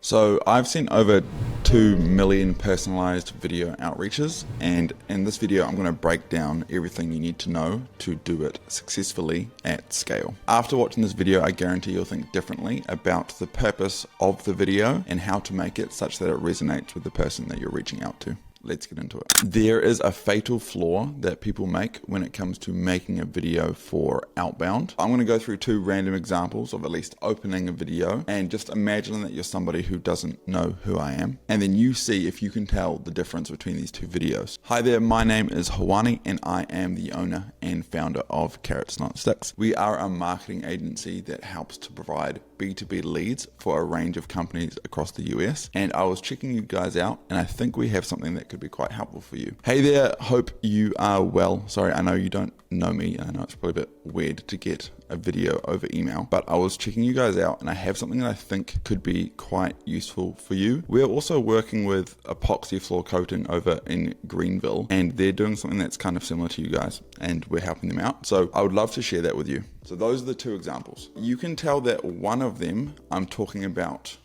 So I've seen over 2 million personalized video outreaches, and in this video I'm going to break down everything you need to know to do it successfully at scale. After watching this video, I guarantee you'll think differently about the purpose of the video and how to make it such that it resonates with the person that you're reaching out to. Let's get into it. There is a fatal flaw that people make when it comes to making a video for outbound. I'm going to go through 2 random examples of at least opening a video and just imagine that you're somebody who doesn't know who I am, and then you see if you can tell the difference between these 2 videos. Hi there, my name is Hawani and I am the owner and founder of Carrots Not Sticks. We are a marketing agency that helps to provide B2B leads for a range of companies across the US, and I was checking you guys out and I think we have something that could be quite helpful for you. Hey there, hope you are well. Sorry, I know you don't know me. I know it's probably a bit weird to get a video over email, but I was checking you guys out and I have something that I think could be quite useful for you. We're also working with Epoxy Floor Coating over in Greenville, and they're doing something that's kind of similar to you guys, and we're helping them out. So I would love to share that with you. So those are the 2 examples. You can tell that one of them I'm talking about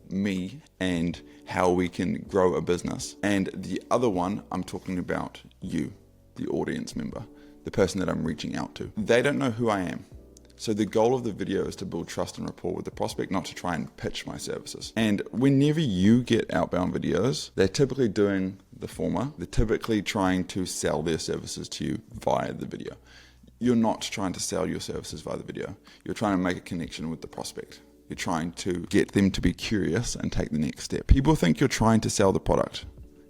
me and how we can grow a business, and the other one I'm talking about you, the audience member, the person that I'm reaching out to. They don't know who I am. So the goal of the video is to build trust and rapport with the prospect, not to try and pitch my services. And whenever you get outbound videos, they're typically doing the former. They're typically trying to sell their services to you via the video. You're not trying to sell your services via the video. You're trying to make a connection with the prospect. You're trying to get them to be curious and take the next step. People think you're trying to sell the product.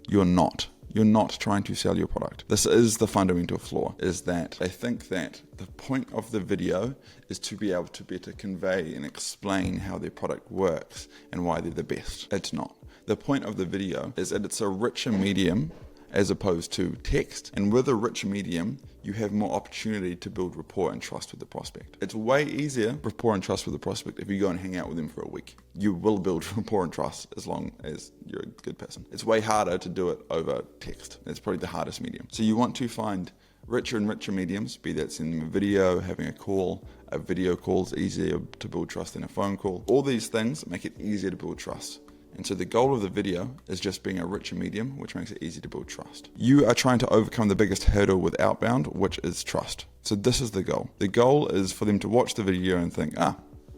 You're not. You're not trying to sell your product. This is the fundamental flaw, is that they think that the point of the video is to be able to better convey and explain how their product works and why they're the best. It's not. The point of the video is that it's a richer medium as opposed to text, and with a richer medium you have more opportunity to build rapport and trust with the prospect. It's way easier rapport and trust with the prospect if you go and hang out with them for a week. You will build rapport and trust as long as you're a good person. It's way harder to do it over text. It's probably the hardest medium. So you want to find richer and richer mediums, be that sending a video, having a call. A video call is easier to build trust than a phone call. All these things make it easier to build trust. And so the goal of the video is just being a richer medium, which makes it easy to build trust. You are trying to overcome the biggest hurdle with outbound, which is trust. So this is the goal. The goal is for them to watch the video and think,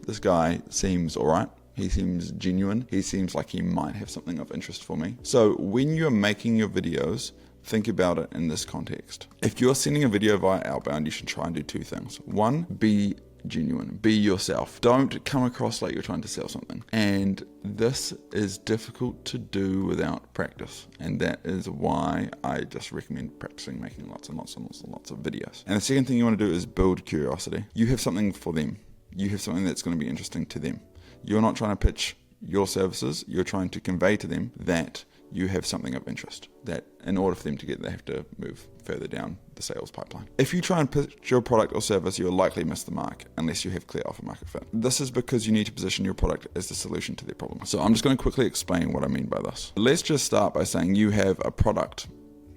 this guy seems all right. He seems genuine. He seems like he might have something of interest for me. So when you're making your videos, think about it in this context. If you're sending a video via outbound, you should try and do 2 things. 1, be genuine, be yourself. Don't come across like you're trying to sell something. And this is difficult to do without practice. And that is why I just recommend practicing making lots and lots and lots and lots of videos. And the second thing you want to do is build curiosity. You have something for them. You have something that's going to be interesting to them. You're not trying to pitch your services. You're trying to convey to them that you have something of interest, that in order for them to get, they have to move further down the sales pipeline. If you try and pitch your product or service, you'll likely miss the mark unless you have clear offer market fit. This is because you need to position your product as the solution to their problem. So I'm just going to quickly explain what I mean by this. Let's just start by saying you have a product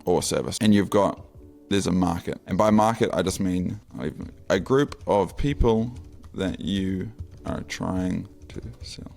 or service and there's a market. And by market, I just mean a group of people that you are trying to sell.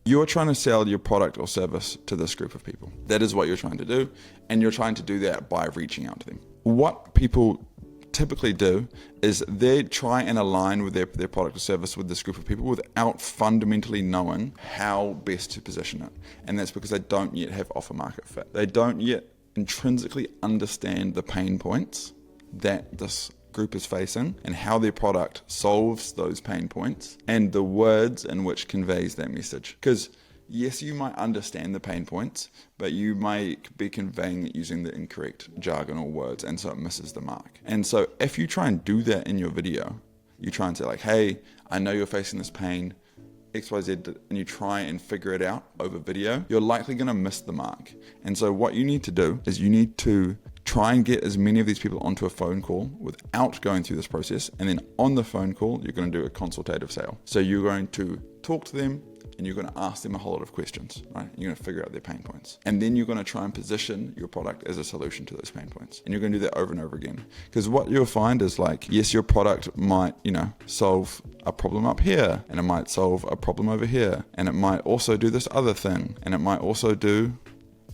You're trying to sell your product or service to this group of people. That is what you're trying to do, and you're trying to do that by reaching out to them. What people typically do is they try and align with their product or service with this group of people without fundamentally knowing how best to position it. And that's because they don't yet have offer market fit. They don't yet intrinsically understand the pain points that this group is facing and how their product solves those pain points and the words in which conveys that message. Because yes, you might understand the pain points, but you might be conveying it using the incorrect jargon or words, and so it misses the mark. And so if you try and do that in your video, you try and say like, hey, I know you're facing this pain, XYZ, and you try and figure it out over video, you're likely going to miss the mark. And so what you need to do is you need to try and get as many of these people onto a phone call without going through this process. And then on the phone call, you're going to do a consultative sale. So you're going to talk to them, and you're going to ask them a whole lot of questions, right? You're going to figure out their pain points. And then you're going to try and position your product as a solution to those pain points. And you're going to do that over and over again. Because what you'll find is like, yes, your product might, solve a problem up here, and it might solve a problem over here, and it might also do this other thing, and it might also do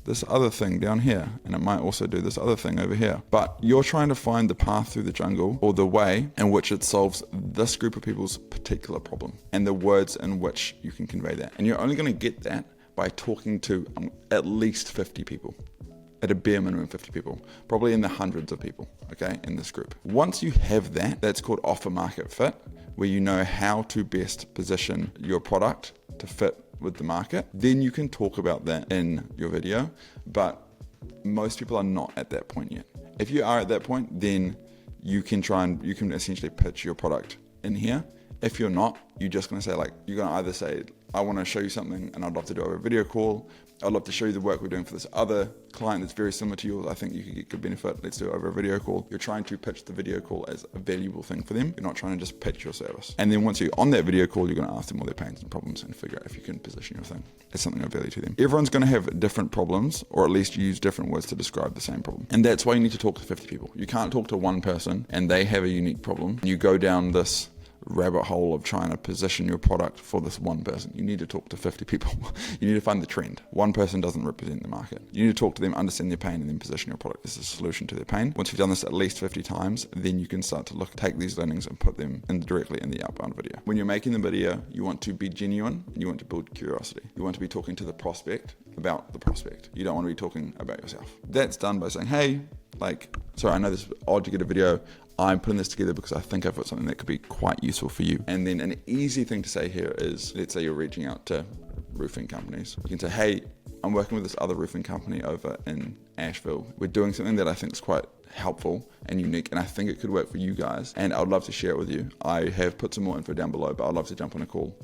this other thing down here, and it might also do this other thing over here. But you're trying to find the path through the jungle, or the way in which it solves this group of people's particular problem, and the words in which you can convey that. And you're only going to get that by talking to at least 50 people. At a bare minimum 50 people, probably in the hundreds of people, okay, in this group. Once you have that, that's called offer market fit, where you know how to best position your product to fit with the market. Then you can talk about that in your video, but most people are not at that point yet. If you are at that point, then you can essentially pitch your product in here. If you're not, you're just going to say, like, you're going to either say, I want to show you something and I'd love to do it over a video call. I'd love to show you the work we're doing for this other client that's very similar to yours. I think you could get good benefit. Let's do it over a video call. You're trying to pitch the video call as a valuable thing for them. You're not trying to just pitch your service. And then once you're on that video call, you're going to ask them all their pains and problems and figure out if you can position your thing as something of value to them. Everyone's going to have different problems, or at least use different words to describe the same problem. And that's why you need to talk to 50 people. You can't talk to one person and they have a unique problem. You go down this rabbit hole of trying to position your product for this one person. You need to talk to 50 people. You need to find the trend. One person doesn't represent the market. You need to talk to them, understand their pain, and then position your product as a solution to their pain. Once you've done this at least 50 times, then you can start to take these learnings and put them directly in the outbound video. When you're making the video, you want to be genuine and you want to build curiosity. You want to be talking to the prospect about the prospect. You don't want to be talking about yourself. That's done by saying, hey, sorry, I know this is odd to get a video. I'm putting this together because I think I've got something that could be quite useful for you. And then an easy thing to say here is, let's say you're reaching out to roofing companies. You can say, hey, I'm working with this other roofing company over in Asheville. We're doing something that I think is quite helpful and unique, and I think it could work for you guys, and I would love to share it with you. I have put some more info down below, but I'd love to jump on a call.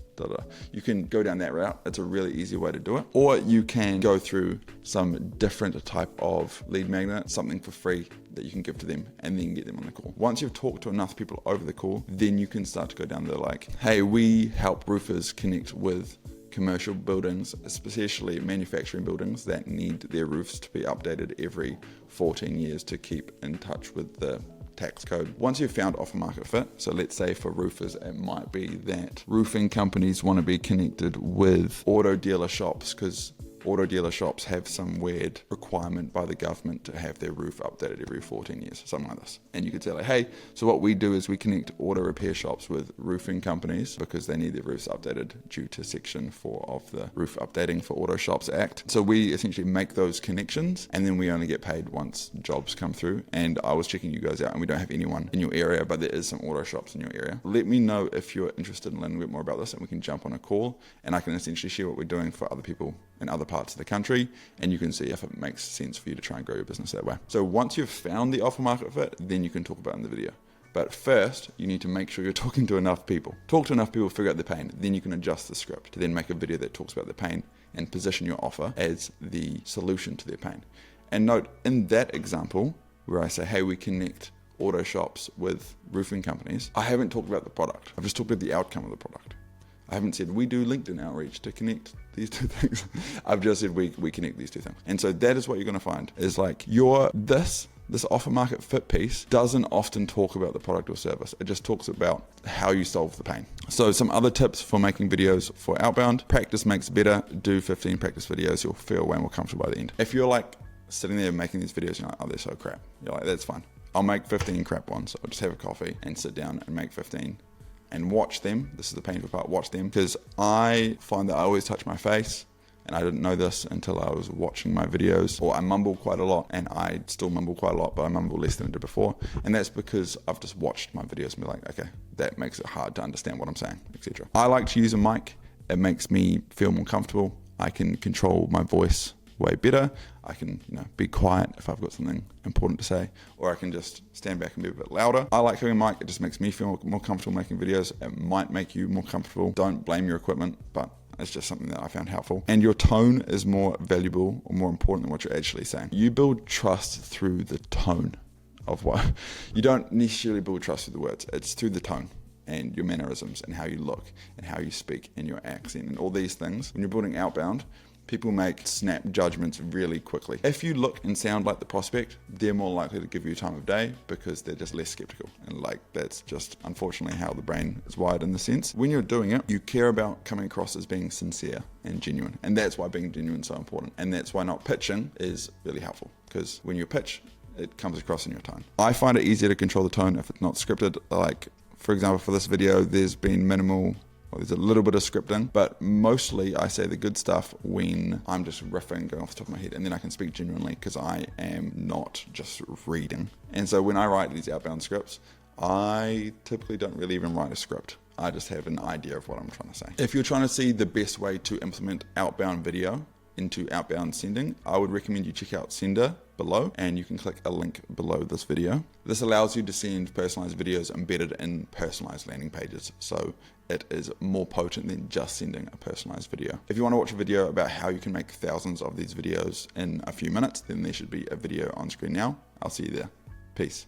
You can go down that route. It's a really easy way to do it. Or you can go through some different type of lead magnet, something for free that you can give to them, and then get them on the call. Once you've talked to enough people over the call, then you can start to go down the hey, we help roofers connect with commercial buildings, especially manufacturing buildings that need their roofs to be updated every 14 years to keep in touch with the tax code. Once you've found offer market fit, so let's say for roofers, it might be that roofing companies want to be connected with auto dealer shops because auto dealer shops have some weird requirement by the government to have their roof updated every 14 years, something like this. And you could say hey, so what we do is we connect auto repair shops with roofing companies because they need their roofs updated due to Section 4 of the Roof Updating for Auto Shops Act. So we essentially make those connections, and then we only get paid once jobs come through. And I was checking you guys out, and we don't have anyone in your area, but there is some auto shops in your area. Let me know if you're interested in learning a bit more about this, and we can jump on a call, and I can essentially share what we're doing for other people in other parts of the country, and you can see if it makes sense for you to try and grow your business that way. So once you've found the offer market fit, then you can talk about it in the video. But first, you need to make sure you're talking to enough people. Talk to enough people, figure out the pain. Then you can adjust the script to then make a video that talks about the pain and position your offer as the solution to their pain. And note, in that example, where I say, hey, we connect auto shops with roofing companies, I haven't talked about the product. I've just talked about the outcome of the product. I haven't said we do LinkedIn outreach to connect these two things. I've just said we connect these two things. And so that is what you're going to find is this offer market fit piece doesn't often talk about the product or service. It just talks about how you solve the pain. So some other tips for making videos for outbound: practice makes better. Do 15 practice videos. You'll feel way more comfortable by the end. If you're sitting there making these videos, you're like, oh, they're so crap. You're like, that's fine. I'll make 15 crap ones. I'll just have a coffee and sit down and make 15. And watch them. This is the painful part. Watch them, because I find that I always touch my face, and I didn't know this until I was watching my videos. Or I mumble quite a lot, and I still mumble quite a lot, but I mumble less than I did before. And that's because I've just watched my videos and be like, okay, that makes it hard to understand what I'm saying, etc. I like to use a mic. It makes me feel more comfortable. I can control my voice way better. I can be quiet if I've got something important to say, or I can just stand back and be a bit louder. I like having a mic. It just makes me feel more comfortable making videos. It might make you more comfortable. Don't blame your equipment, but it's just something that I found helpful. And your tone is more valuable or more important than what you're actually saying. You build trust through the tone of what you don't necessarily build trust through the words. It's through the tone. and your mannerisms and how you look and how you speak and your accent and all these things. When you're building outbound, people make snap judgments really quickly. If you look and sound like the prospect, they're more likely to give you time of day because they're just less skeptical. And like, that's just unfortunately how the brain is wired in the sense. When you're doing it, you care about coming across as being sincere and genuine. And that's why being genuine is so important. And that's why not pitching is really helpful, because when you pitch, it comes across in your tone. I find it easier to control the tone if it's not scripted. Like, for example, for this video, there's been there's a little bit of scripting, but mostly I say the good stuff when I'm just riffing, going off the top of my head, and then I can speak genuinely because I am not just reading. And so when I write these outbound scripts, I typically don't really even write a script. I just have an idea of what I'm trying to say. If you're trying to see the best way to implement outbound video into outbound sending, I would recommend you check out Sender below, and you can click a link below this video. This allows you to send personalized videos embedded in personalized landing pages, so it is more potent than just sending a personalized video. If you want to watch a video about how you can make thousands of these videos in a few minutes, then there should be a video on screen now. I'll see you there. Peace.